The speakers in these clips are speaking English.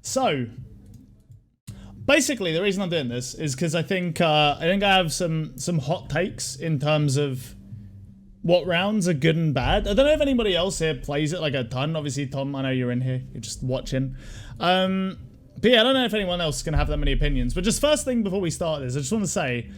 So, basically, the reason I'm doing this is because I think I have some hot takes in terms of what rounds are good and bad. I don't know if anybody else here plays it like a ton. Obviously, Tom, I know you're in here. You're just watching. But yeah, I don't know if anyone else can have that many opinions. But just first thing before we start this, I just want to say,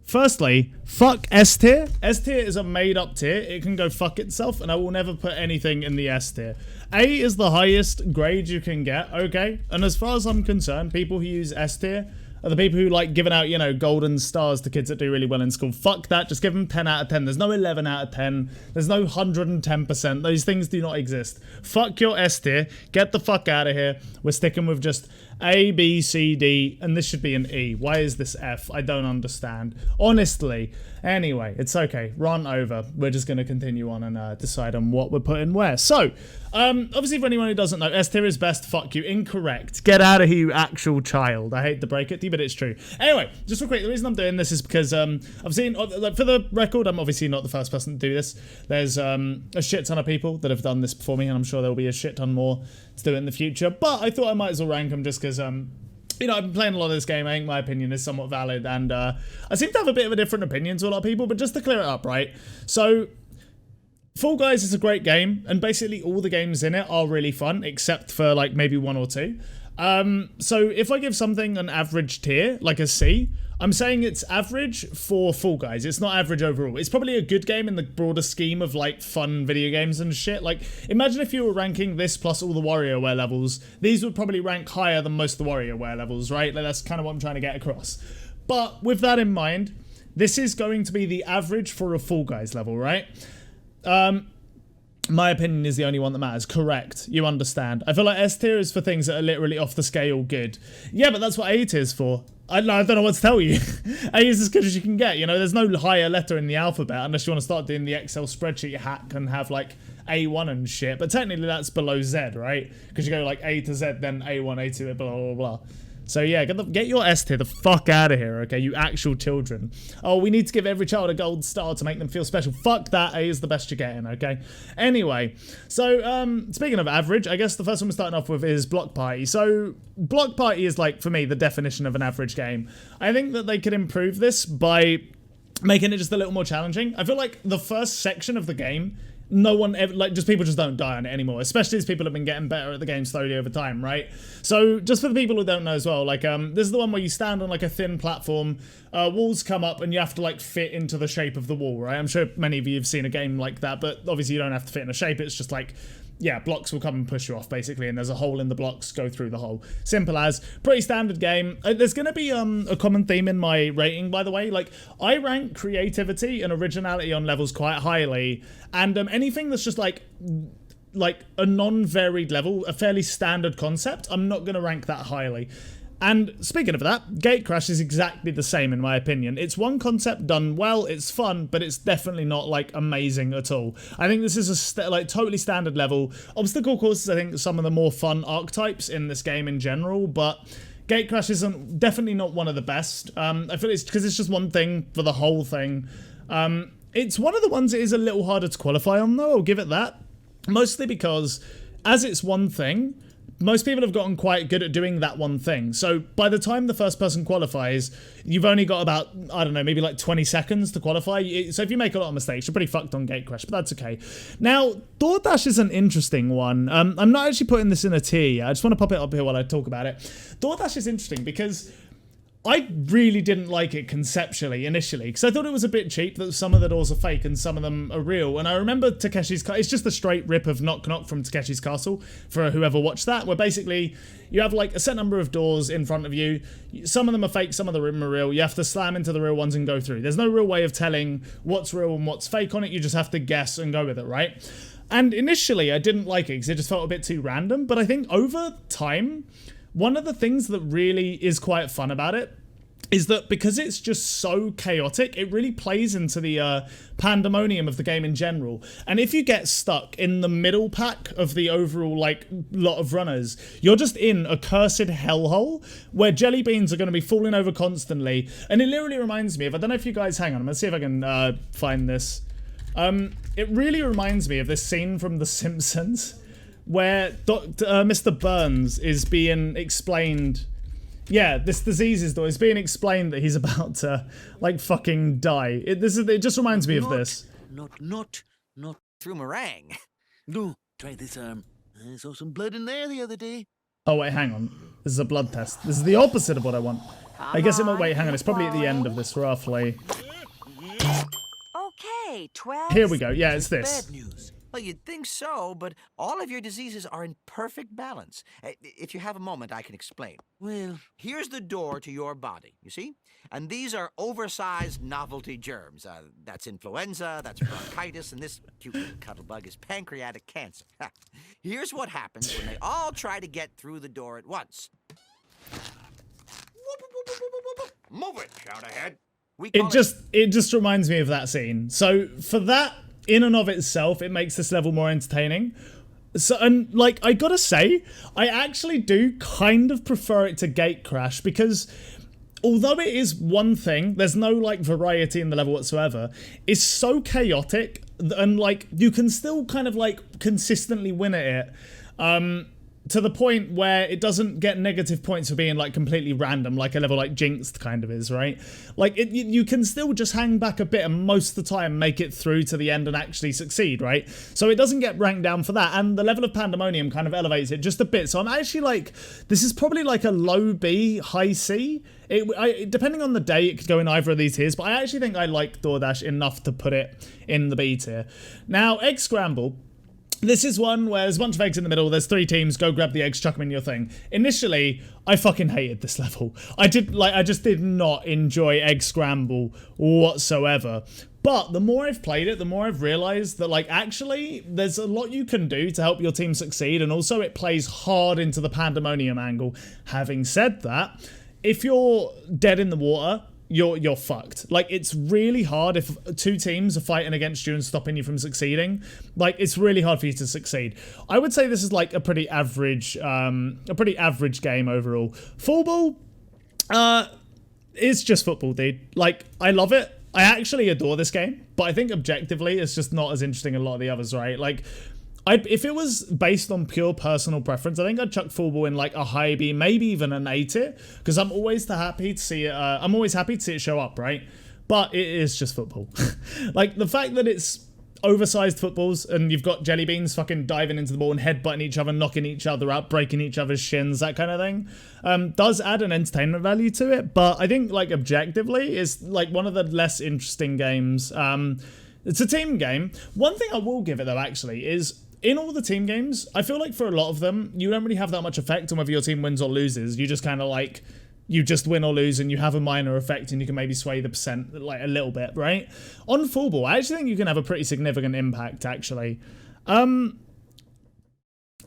firstly, fuck S tier. S tier is a made up tier. It can go fuck itself, and I will never put anything in the S tier. A is the highest grade you can get, okay? And as far as I'm concerned, people who use S tier are the people who like giving out, you know, golden stars to kids that do really well in school. Fuck that. Just give them 10 out of 10. There's no 11 out of 10. There's no 110%. Those things do not exist. Fuck your S tier. Get the fuck out of here. We're sticking with just A, B, C, D, and this should be an E. Why is this F? I don't understand. Honestly. Anyway, it's okay. Run over. We're just going to continue on and decide on what we're putting where. So, obviously for anyone who doesn't know, S tier is best. Fuck you. Incorrect. Get out of here, you actual child. I hate to break it to you, but it's true. Anyway, just real quick, the reason I'm doing this is because I've seen, like, for the record, I'm obviously not the first person to do this. There's a shit ton of people that have done this before me, and I'm sure there'll be a shit ton more to do it in the future. But I thought I might as well rank them just because you know, I've been playing a lot of this game. I think my opinion is somewhat valid, and I seem to have a bit of a different opinion to a lot of people, but just to clear it up, right? So, Fall Guys is a great game, and basically all the games in it are really fun, except for, like, maybe one or two. So if I give something an average tier, like a C, I'm saying it's average for Fall Guys. It's not average overall. It's probably a good game in the broader scheme of, like, fun video games and shit. Like, imagine if you were ranking this plus all the WarioWare levels. These would probably rank higher than most of the WarioWare levels, right? Like, that's kind of what I'm trying to get across. But with that in mind, this is going to be the average for a Fall Guys level, right? My opinion is the only one that matters. Correct. You understand. I feel like S tier is for things that are literally off the scale good. Yeah, but that's what A tier is for. I don't know what to tell you. A is as good as you can get. You know, there's no higher letter in the alphabet unless you want to start doing the Excel spreadsheet hack and have like A1 and shit. But technically that's below Z, right? Because you go like A to Z, then A1, A2, blah, blah, blah. So yeah, get your S tier the fuck out of here, okay, you actual children. Oh, we need to give every child a gold star to make them feel special. Fuck that, A is the best you're getting, okay? Anyway, so speaking of average, I guess the first one we're starting off with is Block Party. So Block Party is, like, for me, the definition of an average game. I think that they could improve this by making it just a little more challenging. I feel like the first section of the game, no one ever, like, just people just don't die on it anymore, especially as people have been getting better at the game slowly over time, right? So just for the people who don't know as well, like, this is the one where you stand on like a thin platform, walls come up and you have to like fit into the shape of the wall, right? I'm sure many of you have seen a game like that, but obviously you don't have to fit in a shape. It's just like, yeah, blocks will come and push you off, basically, and there's a hole in the blocks, go through the hole. Simple as. Pretty standard game. There's going to be a common theme in my rating, by the way. Like, I rank creativity and originality on levels quite highly, and anything that's just like a non-varied level, a fairly standard concept, I'm not going to rank that highly. And speaking of that, Gate Crash is exactly the same in my opinion. It's one concept done well, it's fun, but it's definitely not like amazing at all. I think this is a like totally standard level. Obstacle courses, I think, are some of the more fun archetypes in this game in general, but Gate Crash isn't definitely not one of the best. I feel it's because it's just one thing for the whole thing. It's one of the ones that is a little harder to qualify on though, I'll give it that. Mostly because as it's one thing, most people have gotten quite good at doing that one thing. So by the time the first person qualifies, you've only got about, I don't know, maybe like 20 seconds to qualify. So if you make a lot of mistakes, you're pretty fucked on Gate Crash, but that's okay. Now, DoorDash is an interesting one. I'm not actually putting this in a tier yet. I just want to pop it up here while I talk about it. DoorDash is interesting because I really didn't like it conceptually initially because I thought it was a bit cheap that some of the doors are fake and some of them are real. And I remember Takeshi's Castle, it's just a straight rip of Knock Knock from Takeshi's Castle for whoever watched that, where basically you have like a set number of doors in front of you. Some of them are fake, some of them are real. You have to slam into the real ones and go through. There's no real way of telling what's real and what's fake on it. You just have to guess and go with it, right? And initially I didn't like it because it just felt a bit too random. But I think over time, one of the things that really is quite fun about it is that because it's just so chaotic, it really plays into the pandemonium of the game in general. And if you get stuck in the middle pack of the overall, like, lot of runners, you're just in a cursed hellhole where jelly beans are going to be falling over constantly. And it literally reminds me of, I don't know if you guys, hang on, I'm going to see if I can find this. It really reminds me of this scene from The Simpsons where Mr. Burns is being explained. Yeah, this disease is it's being explained that he's about to like fucking die. It just reminds me of this. Not through meringue. No, try this. I saw some blood in there the other day. Oh wait, hang on. This is a blood test. This is the opposite of what I want. I guess it might. Wait, hang on. It's probably at the end of this, roughly. Okay, 12. Here we go. Yeah, it's this. Bad news. Well, you'd think so, but all of your diseases are in perfect balance. If you have a moment, I can explain. Well, here's the door to your body, you see? And these are oversized novelty germs. That's influenza, that's bronchitis, and this cute little cuddlebug is pancreatic cancer. Here's what happens when they all try to get through the door at once. Move it, shout ahead. It just reminds me of that scene. So for that, in and of itself, it makes this level more entertaining. So, and like, I gotta say, I actually do kind of prefer it to Gate Crash, because although it is one thing, there's no like variety in the level whatsoever. It's so chaotic, and like, you can still kind of like consistently win at it. To the point where it doesn't get negative points for being like completely random, like a level like Jinxed kind of is, right? Like you can still just hang back a bit and most of the time make it through to the end and actually succeed, right? So it doesn't get ranked down for that, and the level of Pandemonium kind of elevates it just a bit. So I'm actually like, this is probably like a low B, high C. Depending on the day, it could go in either of these tiers, but I actually think I like DoorDash enough to put it in the B tier. Now, Egg Scramble. This is one where there's a bunch of eggs in the middle, there's 3 teams, go grab the eggs, chuck them in your thing. Initially, I fucking hated this level. I just did not enjoy Egg Scramble whatsoever. But the more I've played it, the more I've realized that, like, actually, there's a lot you can do to help your team succeed, and also it plays hard into the Pandemonium angle. Having said that, if you're dead in the water, you're fucked. Like, it's really hard if 2 teams are fighting against you and stopping you from succeeding. Like, it's really hard for you to succeed. I would say this is like a pretty average game overall. Fall ball, it's just football, dude. Like, I love it. I actually adore this game, but I think objectively it's just not as interesting as a lot of the others, right? Like, if it was based on pure personal preference, I think I'd chuck Fall Ball in like a high B, maybe even an A tier, because I'm always happy to see it. I'm always happy to see it show up, right? But it is just football. Like, the fact that it's oversized footballs and you've got jelly beans fucking diving into the ball and headbutting each other, knocking each other out, breaking each other's shins, that kind of thing, does add an entertainment value to it. But I think, like, objectively, it's like one of the less interesting games. It's a team game. One thing I will give it though, actually, is in all the team games, I feel like for a lot of them, you don't really have that much effect on whether your team wins or loses. You just kind of like, you just win or lose and you have a minor effect and you can maybe sway the percent like a little bit, right? On Fall Ball, I actually think you can have a pretty significant impact, actually. I'm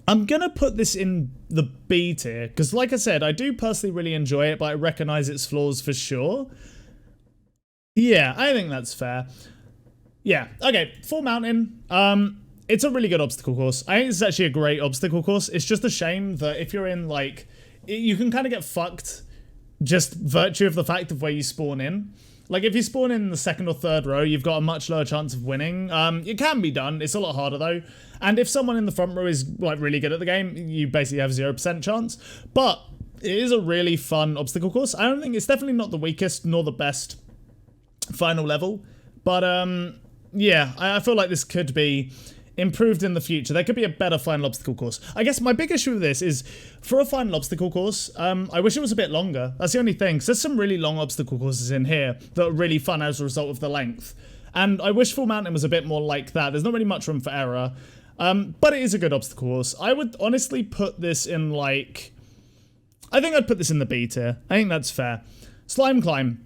gonna put this in the B tier, because like I said, I do personally really enjoy it, but I recognize its flaws for sure. Yeah, I think that's fair. Yeah, okay, Fall Mountain. It's a really good obstacle course. I think it's actually a great obstacle course. It's just a shame that if you're in, like, you can kind of get fucked just virtue of the fact of where you spawn in. Like, if you spawn in the 2nd or 3rd row, you've got a much lower chance of winning. It can be done. It's a lot harder, though. And if someone in the front row is, like, really good at the game, you basically have 0% chance. But it is a really fun obstacle course. I don't think it's definitely not the weakest nor the best final level. But, yeah, I feel like this could be improved in the future. There could be a better final obstacle course. I guess my big issue with this is, for a final obstacle course, I wish it was a bit longer. That's the only thing. 'Cause there's some really long obstacle courses in here that are really fun as a result of the length. And I wish Full Mountain was a bit more like that. There's not really much room for error. But it is a good obstacle course. I would honestly put this in, like, I think I'd put this in the B tier. I think that's fair. Slime Climb.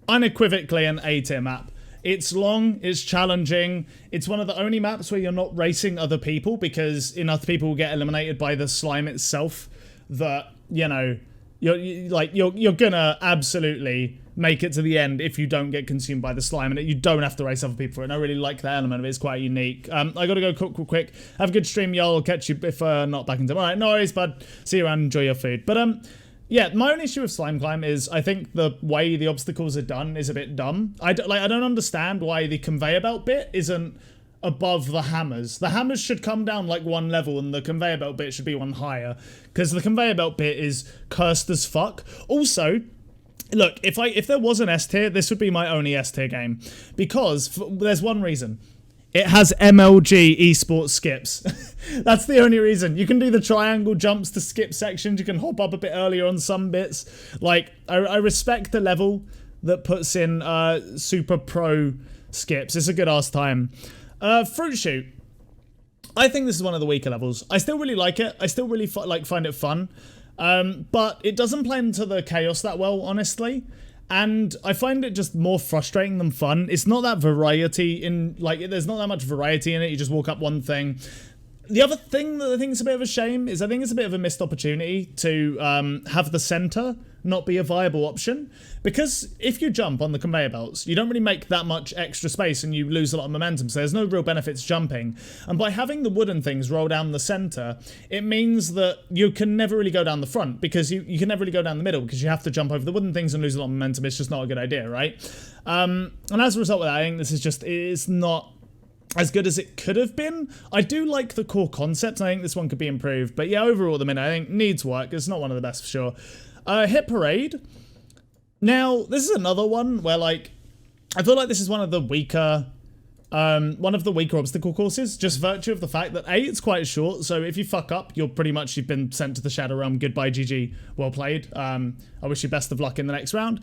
Unequivocally an A tier map. It's long, it's challenging, it's one of the only maps where you're not racing other people, because enough people will get eliminated by the slime itself that, you know, you're gonna absolutely make it to the end if you don't get consumed by the slime, and you don't have to race other people for it. And I really like that element of it. It's quite unique. I gotta go cook real quick. Have a good stream, y'all. I'll catch you if not back in time. Alright, no worries, bud. See you around, enjoy your food. But, yeah, my only issue with Slime Climb is I think the way the obstacles are done is a bit dumb. I don't understand why the conveyor belt bit isn't above the hammers. The hammers should come down like one level and the conveyor belt bit should be one higher, because the conveyor belt bit is cursed as fuck. Also, look, if there was an S tier, this would be my only S tier game, because there's one reason. It has MLG esports skips. That's the only reason. You can do the triangle jumps to skip sections. You can hop up a bit earlier on some bits. Like, I respect the level that puts in super pro skips. It's a good ass time. Fruit Shoot. I think this is one of the weaker levels. I still really like it. I still really find it fun. But it doesn't play into the chaos that well, honestly. And I find it just more frustrating than fun. It's not that variety in, like, there's not that much variety in it. You just walk up one thing. The other thing that I think is a bit of a shame is I think it's a bit of a missed opportunity to have the center not be a viable option. Because if you jump on the conveyor belts, you don't really make that much extra space and you lose a lot of momentum. So there's no real benefits jumping. And by having the wooden things roll down the center, it means that you can never really go down the front, because you can never really go down the middle, because you have to jump over the wooden things and lose a lot of momentum. It's just not a good idea, right? And as a result of that, I think this is just, it's not as good as it could have been. I do like the core concept, and I think this one could be improved. But yeah, overall at the minute, I think needs work. It's not one of the best for sure. Hit Parade. Now, this is another one where, like, I feel like this is one of the weaker obstacle courses, just virtue of the fact that A, it's quite short, so if you fuck up, you've been sent to the Shadow Realm. Goodbye, GG, well played. I wish you best of luck in the next round.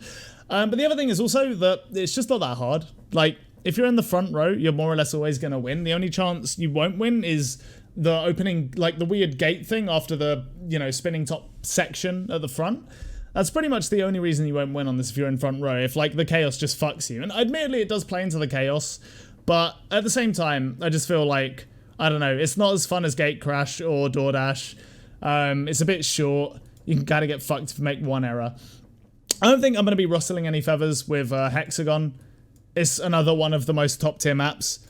But the other thing is also that it's just not that hard. Like, if you're in the front row, you're more or less always going to win. The only chance you won't win is the opening, like the weird gate thing after the, you know, spinning top section at the front. That's pretty much the only reason you won't win on this if you're in front row, if, like, the chaos just fucks you. And admittedly, it does play into the chaos, but at the same time, I just feel like, I don't know, it's not as fun as Gate Crash or DoorDash. It's a bit short. You can kind of get fucked if you make one error. I don't think I'm going to be rustling any feathers with Hexagon. It's another one of the most top tier maps.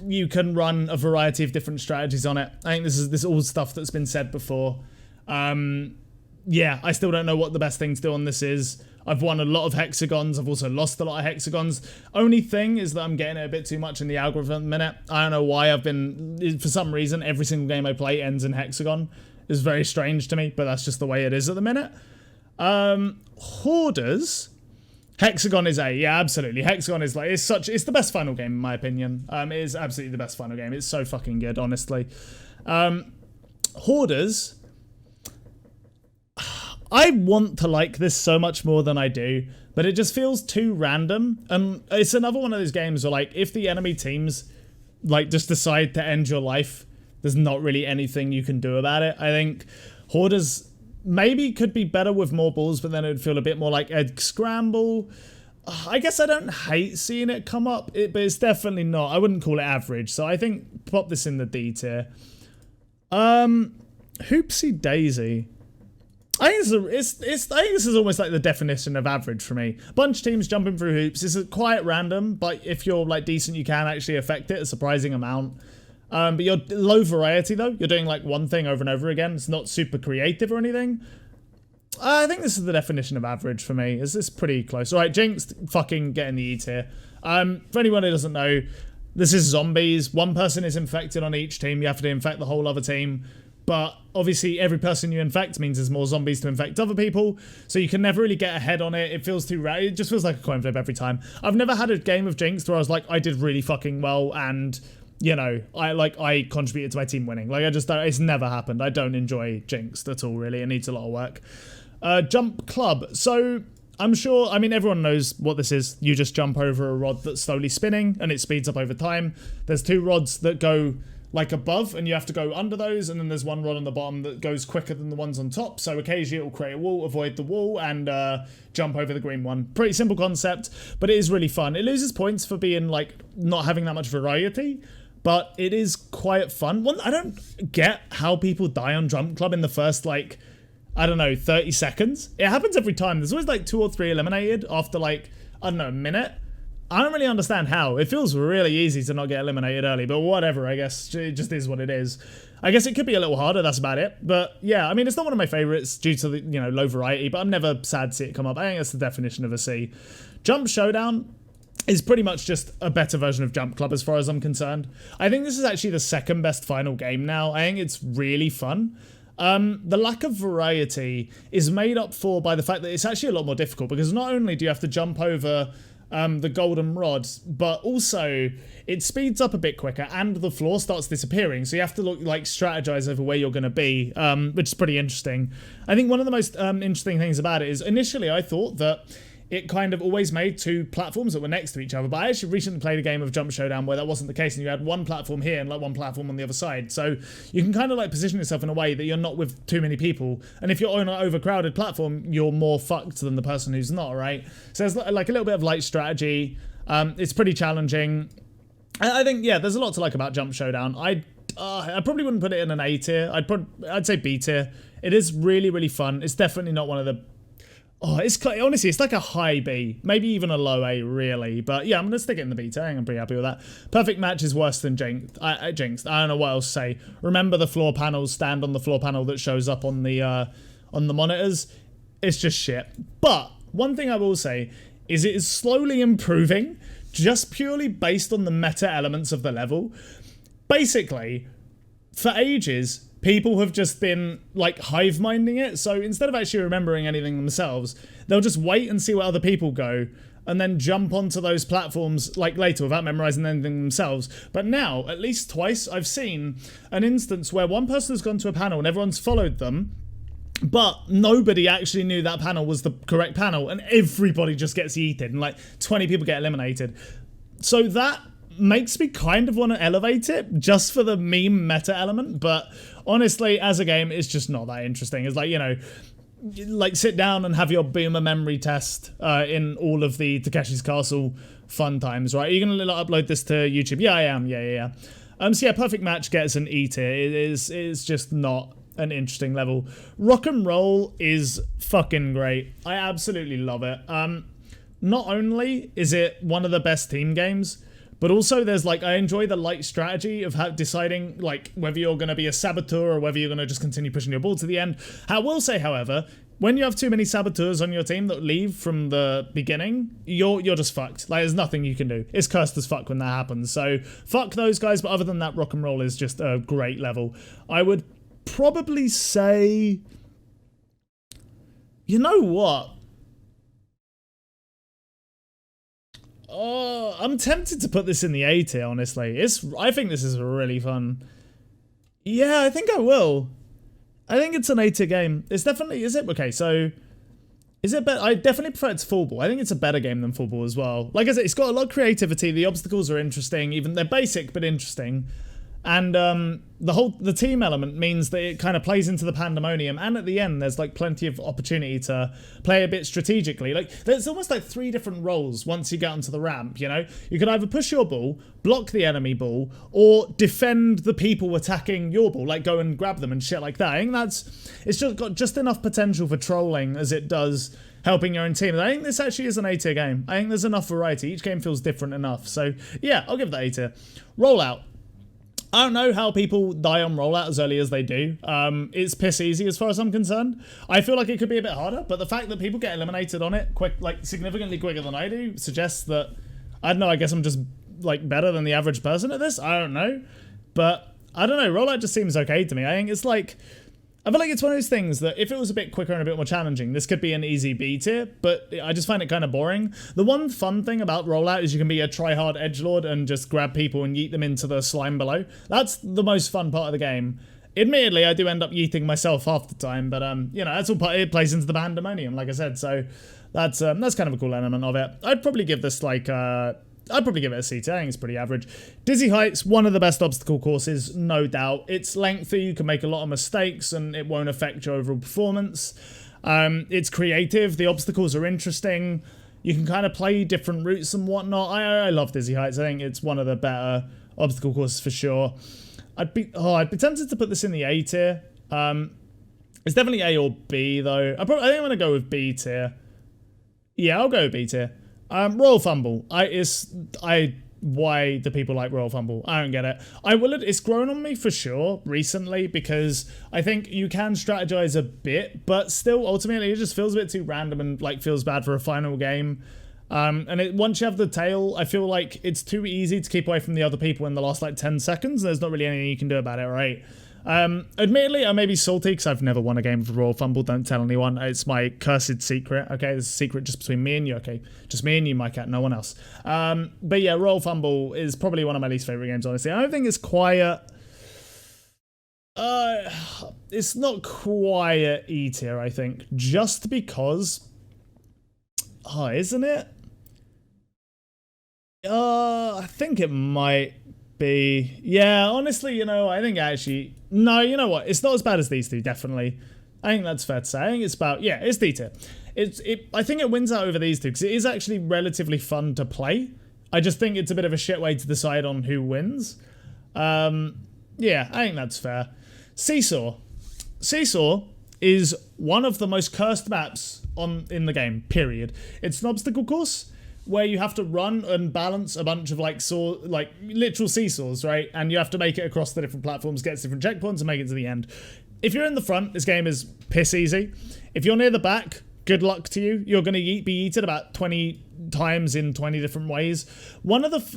You can run a variety of different strategies on it. I think this is all stuff that's been said before. Yeah, I still don't know what the best thing to do on this is. I've won a lot of hexagons. I've also lost a lot of hexagons. Only thing is that I'm getting it a bit too much in the algorithm at the minute. I don't know why. For some reason, every single game I play ends in hexagon. It's very strange to me, but that's just the way it is at the minute. Hoarders. Hexagon is A. Yeah, absolutely. Hexagon is like, it's the best final game in my opinion. It is absolutely the best final game. It's so fucking good, honestly. Hoarders. I want to like this so much more than I do, but it just feels too random. And it's another one of those games where, like, if the enemy teams, like, just decide to end your life, there's not really anything you can do about it. I think Hoarders maybe could be better with more balls, but then it would feel a bit more like a scramble. I guess I don't hate seeing it come up, but it's definitely not. I wouldn't call it average, so I think pop this in the D tier. Hoopsie Daisy. I think this is almost like the definition of average for me. Bunch of teams jumping through hoops. It's quite random, but if you're, like, decent, you can actually affect it a surprising amount. But you're low variety though. You're doing, like, one thing over and over again. It's not super creative or anything. I think this is the definition of average for me. It's pretty close. All right, Jinx, fucking get in the E tier. For anyone who doesn't know, this is zombies. One person is infected on each team. You have to infect the whole other team. But obviously every person you infect means there's more zombies to infect other people, so you can never really get ahead on it. It feels too rare. It just feels like a coin flip every time. I've never had a game of Jinx where I was like, I did really fucking well, and, you know, I contributed to my team winning. Like, I just don't, it's never happened. I don't enjoy Jinx at all, really. It needs a lot of work. Jump Club. So I'm sure, I mean, everyone knows what this is. You just jump over a rod that's slowly spinning and it speeds up over time. There's two rods that go, like, above, and you have to go under those, and then there's one rod on the bottom that goes quicker than the ones on top, so occasionally it will create a wall, avoid the wall, and jump over the green one. Pretty simple concept, but it is really fun. It loses points for being, like, not having that much variety, but it is quite fun. I don't get how people die on Jump Club in the first, like, I don't know, 30 seconds. It happens every time. There's always, like, 2 or 3 eliminated after, like, I don't know, a minute. I don't really understand how. It feels really easy to not get eliminated early, but whatever, I guess. It just is what it is. I guess it could be a little harder, that's about it. But yeah, I mean, it's not one of my favorites due to the, you know, low variety, but I'm never sad to see it come up. I think that's the definition of a C. Jump Showdown. is pretty much just a better version of Jump Club as far as I'm concerned. I think this is actually the second best final game now. I think it's really fun. The lack of variety is made up for by the fact that it's actually a lot more difficult, because not only do you have to jump over the golden rod, but also it speeds up a bit quicker and the floor starts disappearing, so you have to strategize over where you're going to be, which is pretty interesting. I think one of the most interesting things about it is initially I thought that it kind of always made two platforms that were next to each other, but I actually recently played a game of Jump Showdown where that wasn't the case, and you had one platform here and one platform on the other sside, so you can kind of position yourself in a way that you're not with too many people, and if you're on an overcrowded platform, you're more fucked than the person who's not, right? So there's a little bit of light strategy. It's pretty challenging. I think, yeah, there's a lot to like about Jump Showdown. I probably wouldn't put it in an A tier. I'd say B tier. It is really, really fun. It's definitely not one of the... honestly, it's like a high B, maybe even a low A, really. But yeah, I'm gonna stick it in the B tier. I'm pretty happy with that. Perfect Match is worse than Jinxed. I don't know what else to say. Remember the floor panels. Stand on the floor panel that shows up on the monitors. It's just shit. But one thing I will say is it is slowly improving, just purely based on the meta elements of the level. Basically, for ages, people have just been hive minding it, so instead of actually remembering anything themselves, they'll just wait and see where other people go and then jump onto those platforms later without memorizing anything themselves. But now, at least twice, I've seen an instance where one person has gone to a panel and everyone's followed them, but nobody actually knew that panel was the correct panel, and everybody just gets yeeted and 20 people get eliminated. So that makes me kind of want to elevate it just for the meme meta element, but honestly, as a game, it's just not that interesting. It's sit down and have your boomer memory test in all of the Takeshi's Castle fun times, right? Are you going to upload this to YouTube? Yeah, I am. Yeah. So yeah, Perfect Match gets an E tier. It's just not an interesting level. Rock and Roll is fucking great. I absolutely love it. Not only is it one of the best team games, but also there's I enjoy the light strategy of deciding whether you're going to be a saboteur or whether you're going to just continue pushing your ball to the end. I will say, however, when you have too many saboteurs on your team that leave from the beginning, you're just fucked. There's nothing you can do. It's cursed as fuck when that happens. So fuck those guys, but other than that, Rock and Roll is just a great level. I would probably say... You know what? Oh, I'm tempted to put this in the A tier, honestly. I think this is really fun. Yeah, I think I will. I think it's an A tier game. It's definitely... Is it? Okay, so... Is it better? I definitely prefer it to Fall Ball. I think it's a better game than Fall Ball as well. Like I said, it's got a lot of creativity. The obstacles are interesting. Even they're basic, but interesting. And the team element means that it kind of plays into the pandemonium, and at the end there's plenty of opportunity to play a bit strategically. There's almost 3 different roles once you get onto the ramp, you know? You could either push your ball, block the enemy ball, or defend the people attacking your ball, go and grab them and shit like that. I think it's just got just enough potential for trolling as it does helping your own team. And I think this actually is an A tier game. I think there's enough variety. Each game feels different enough. So yeah, I'll give that A tier. Rollout. I don't know how people die on rollout as early as they do. It's piss easy as far as I'm concerned. I feel like it could be a bit harder, but the fact that people get eliminated on it quick, significantly quicker than I do, suggests that, I don't know, I guess I'm just better than the average person at this. I don't know. But I don't know, rollout just seems okay to me. I think it's I feel like it's one of those things that if it was a bit quicker and a bit more challenging, this could be an easy B tier, but I just find it kind of boring. The one fun thing about Rollout is you can be a try-hard edgelord and just grab people and yeet them into the slime below. That's the most fun part of the game. Admittedly, I do end up yeeting myself half the time, but that's all it plays into the pandemonium, like I said, so that's kind of a cool element of it. I'd probably give this I'd probably give it a C tier. I think it's pretty average. Dizzy Heights, one of the best obstacle courses, no doubt. It's lengthy, you can make a lot of mistakes, and it won't affect your overall performance. It's creative, the obstacles are interesting. You can kind of play different routes and whatnot. I love Dizzy Heights. I think it's one of the better obstacle courses for sure. I'd be tempted to put this in the A tier. It's definitely A or B though. I think I'm gonna go with B tier. Yeah, I'll go with B tier. Royal Fumble. Why do people like Royal Fumble? I don't get it. It's grown on me for sure recently because I think you can strategize a bit, but still ultimately it just feels a bit too random and feels bad for a final game. Once you have the tail, I feel like it's too easy to keep away from the other people in the last like 10 seconds. There's not really anything you can do about it, right? Admittedly, I may be salty because I've never won a game of Royal Fumble. Don't tell anyone. It's my cursed secret. Okay, it's a secret just between me and you. Okay, just me and you, my cat, no one else. But yeah, Royal Fumble is probably one of my least favorite games, honestly. I don't think it's quiet. It's not quiet E tier, I think, just because. Oh, isn't it? I think it might be. Yeah, honestly, I think actually. No, you know what? It's not as bad as these two, definitely. I think that's fair to say. I think it's about. Yeah, it's D tier. I think it wins out over these two because it is actually relatively fun to play. I just think it's a bit of a shit way to decide on who wins. Yeah, I think that's fair. Seesaw. Seesaw is one of the most cursed maps in the game, period. It's an obstacle course where you have to run and balance a bunch of like literal seesaws, right? And you have to make it across the different platforms, get to different checkpoints, and make it to the end. If you're in the front, this game is piss easy. If you're near the back, good luck to you. You're going to be eaten about 20 times in 20 different ways.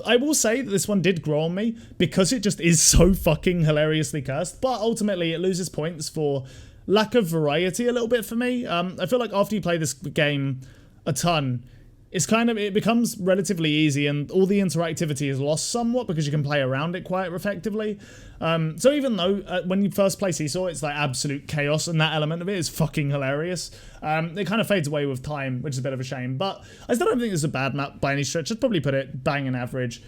I will say that this one did grow on me because it just is so fucking hilariously cursed, but ultimately it loses points for lack of variety a little bit for me. I feel like after you play this game a ton, it becomes relatively easy and all the interactivity is lost somewhat because you can play around it quite effectively. So even though when you first play Seesaw, it's like absolute chaos and that element of it is fucking hilarious, it kind of fades away with time, which is a bit of a shame. But I still don't think it's a bad map by any stretch. I'd probably put it bang and average.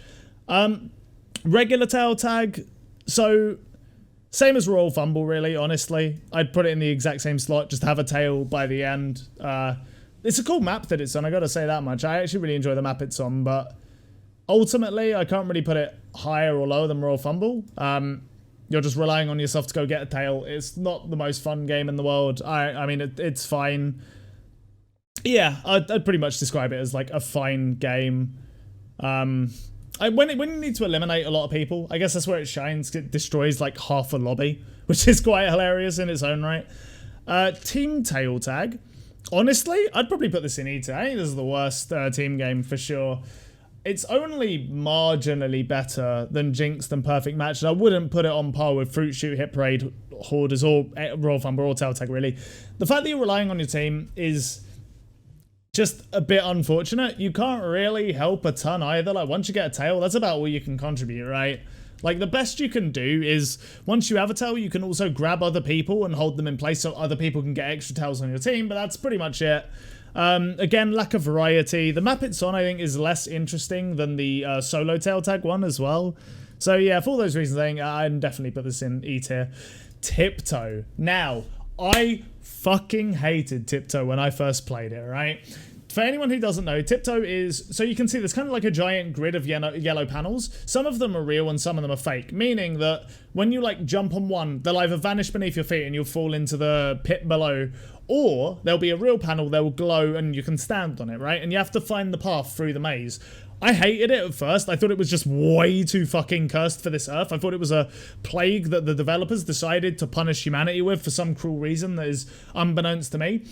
Regular tail tag. So same as Royal Fumble, really, honestly. I'd put it in the exact same slot, just have a tail by the end. It's a cool map that it's on, I gotta say that much. I actually really enjoy the map it's on, but ultimately, I can't really put it higher or lower than Royal Fumble. You're just relying on yourself to go get a tail. It's not the most fun game in the world. I mean, it's fine. Yeah, I'd pretty much describe it as like a fine game. When you need to eliminate a lot of people, I guess that's where it shines. It destroys like half a lobby, which is quite hilarious in its own right. Team tail tag. Honestly, I'd probably put this in E tier. I think this is the worst team game for sure. It's only marginally better than Jinx than Perfect Match, and I wouldn't put it on par with Fruit Shoot, Hit Parade, Hoarders, or Royal Fumble, or Tail Tag, really. The fact that you're relying on your team is just a bit unfortunate. You can't really help a ton either. Like, once you get a tail, that's about all you can contribute, right? Like, the best you can do is, once you have a tail, you can also grab other people and hold them in place so other people can get extra tails on your team, but that's pretty much it. Again, lack of variety. The map it's on, I think, is less interesting than the solo tail tag one as well. So yeah, for all those reasons, I think I'd definitely put this in E tier. Tiptoe. Now, I fucking hated Tiptoe when I first played it, right? For anyone who doesn't know, Tiptoe is, so you can see there's kind of like a giant grid of yellow panels. Some of them are real and some of them are fake, meaning that when you like jump on one, they'll either vanish beneath your feet and you'll fall into the pit below, or there'll be a real panel, they'll glow and you can stand on it, right? And you have to find the path through the maze. I hated it at first. I thought it was just way too fucking cursed for this earth. I thought it was a plague that the developers decided to punish humanity with for some cruel reason that is unbeknownst to me.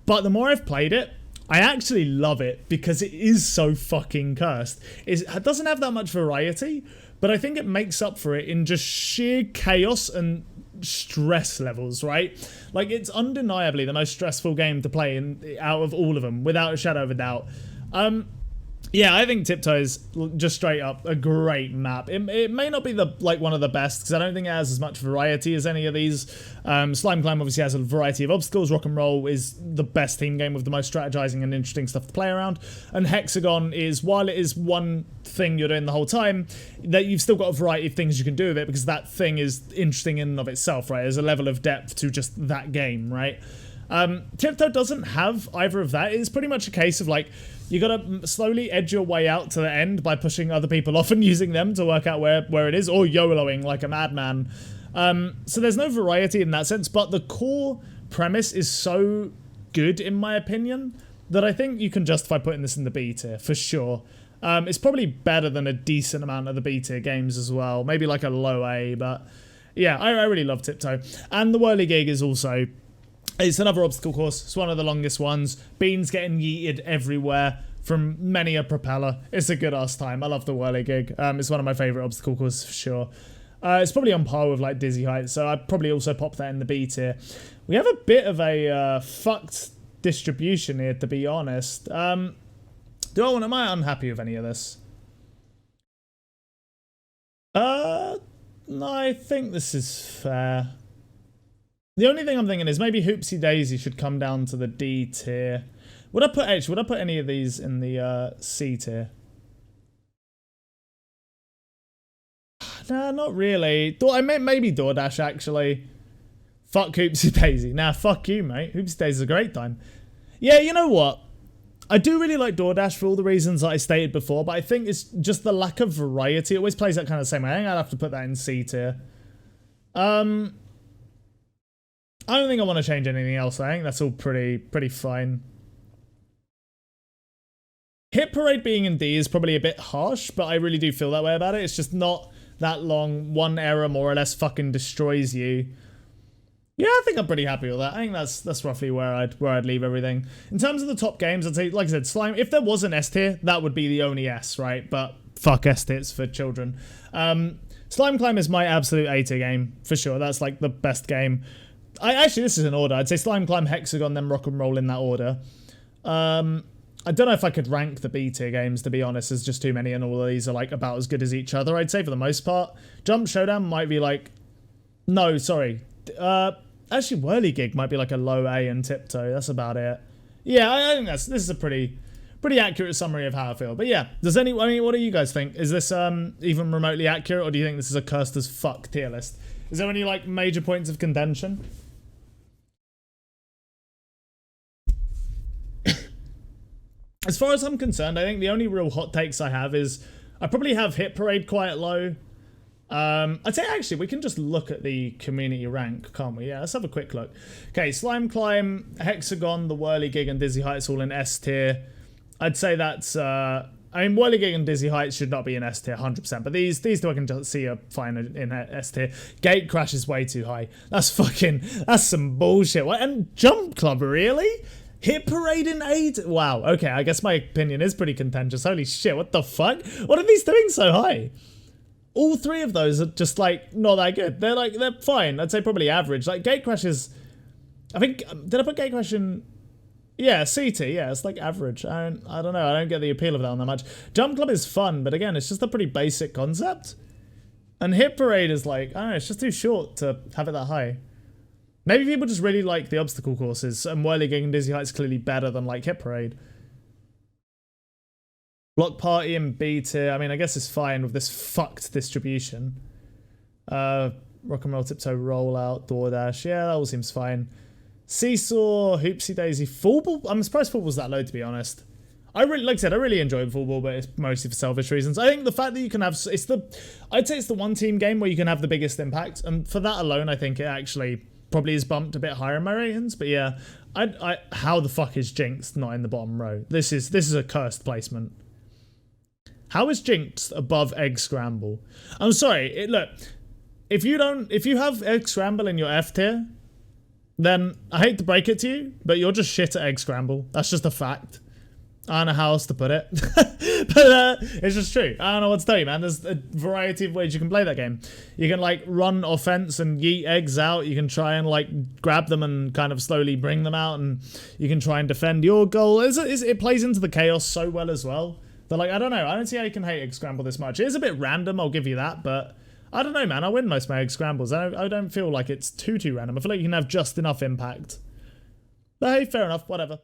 But the more I've played it, I actually love it because it is so fucking cursed. It doesn't have that much variety, but I think it makes up for it in just sheer chaos and stress levels, right? Like, it's undeniably the most stressful game to play out of all of them, without a shadow of a doubt. Yeah, I think Tiptoe is just straight up a great map. It may not be one of the best, because I don't think it has as much variety as any of these. Slime Climb obviously has a variety of obstacles. Rock and Roll is the best team game with the most strategizing and interesting stuff to play around. And Hexagon is, while it is one thing you're doing the whole time, that you've still got a variety of things you can do with it, because that thing is interesting in and of itself, right? There's a level of depth to just that game, right? Tiptoe doesn't have either of that. It's pretty much a case of like, you gotta slowly edge your way out to the end by pushing other people off and using them to work out where it is, or YOLOing like a madman. So there's no variety in that sense, but the core premise is so good, in my opinion, that I think you can justify putting this in the B tier, for sure. It's probably better than a decent amount of the B tier games as well. Maybe like a low A, but yeah, I really love Tiptoe. And the Whirligig is also... It's another obstacle course. It's one of the longest ones. Beans getting yeeted everywhere. from many a propeller. It's a good ass time. I love the whirligig. It's one of my favorite obstacle courses for sure. It's probably on par with like Dizzy Heights, so I'd probably also pop that in the B tier. We have a bit of a fucked distribution here, to be honest. Am I unhappy with any of this? No, I think this is fair. The only thing I'm thinking is maybe Hoopsie Daisy should come down to the D tier. Would I put any of these in the C tier? Nah, not really. I meant maybe DoorDash, actually. Fuck Hoopsie Daisy. Nah, fuck you, mate. Hoopsie Daisy is a great time. Yeah, you know what? I do really like DoorDash for all the reasons that I stated before, but I think it's just the lack of variety. It always plays that kind of same way. I think I'd have to put that in C tier. I don't think I want to change anything else. I think that's all pretty fine. Hit Parade being in D is probably a bit harsh, but I really do feel that way about it. It's just not that long. One error more or less fucking destroys you. Yeah, I think I'm pretty happy with that. I think that's roughly where I'd leave everything. In terms of the top games, I'd say, like I said, Slime. If there was an S tier, that would be the only S, right? But fuck S tiers for children. Slime Climb is my absolute A tier game for sure. That's like the best game. Actually, this is in order. I'd say Slime Climb, Hexagon, then Rock and Roll in that order. I don't know if I could rank the B tier games, to be honest. There's just too many, and all of these are like about as good as each other, I'd say, for the most part. Jump Showdown might be like... No, sorry. Actually, Whirligig might be like a low A, and Tiptoe. That's about it. Yeah, I think this is a pretty accurate summary of how I feel. But yeah, I mean, what do you guys think? Is this even remotely accurate, or do you think this is a cursed as fuck tier list? Is there any like major points of contention? As far as I'm concerned, I think the only real hot takes I have is I probably have Hit Parade quite low. I'd say actually we can just look at the community rank, can't we? Yeah, let's have a quick look. Okay, Slime Climb, Hexagon, the Whirligig, and Dizzy Heights all in S tier. I'd say that's I mean, Whirligig and Dizzy Heights should not be in S tier 100%, but these two I can just see are fine in S tier. Gate Crash is way too high. That's some bullshit. What? And Jump Club, really? Hit Parade in 8? Wow, okay, I guess my opinion is pretty contentious. Holy shit, what the fuck? What are these doing so high? All three of those are just like not that good. They're fine. I'd say probably average. Like Gate Crash is, I think, did I put Gate Crash in? Yeah, CT. Yeah, it's like average. I don't know. I don't get the appeal of that one that much. Jump Club is fun, but again, it's just a pretty basic concept. And Hit Parade is like, I don't know, it's just too short to have it that high. Maybe people just really like the obstacle courses, and Whirligig and Dizzy Heights clearly better than like Hit Parade. Block Party and B tier, I mean, I guess it's fine with this fucked distribution. Rock and Roll, Tiptoe, Rollout, DoorDash, yeah, that all seems fine. Seesaw, Hoopsie Daisy, Fullball. I'm surprised Fullball's that low, to be honest. Like I said, I really enjoy Fullball, but it's mostly for selfish reasons. I think the fact that you can have, I'd say it's the one team game where you can have the biggest impact, and for that alone, I think it actually probably is bumped a bit higher in my ratings. But yeah, how the fuck is Jinx not in the bottom row? This is a cursed placement. How is Jinx above Egg Scramble? I'm sorry. Look, if you have Egg Scramble in your F tier, then I hate to break it to you, but you're just shit at Egg Scramble. That's just a fact. I don't know how else to put it. But it's just true. I don't know what to tell you, man. There's a variety of ways you can play that game. You can like run offense and yeet eggs out. You can try and like grab them and kind of slowly bring them out, and you can try and defend your goal. It plays into the chaos so well as well. But like, I don't know. I don't see how you can hate Egg Scramble this much. It is a bit random, I'll give you that, but I don't know, man. I win most of my Egg Scrambles. I don't feel like it's too random. I feel like you can have just enough impact. But hey, fair enough. Whatever.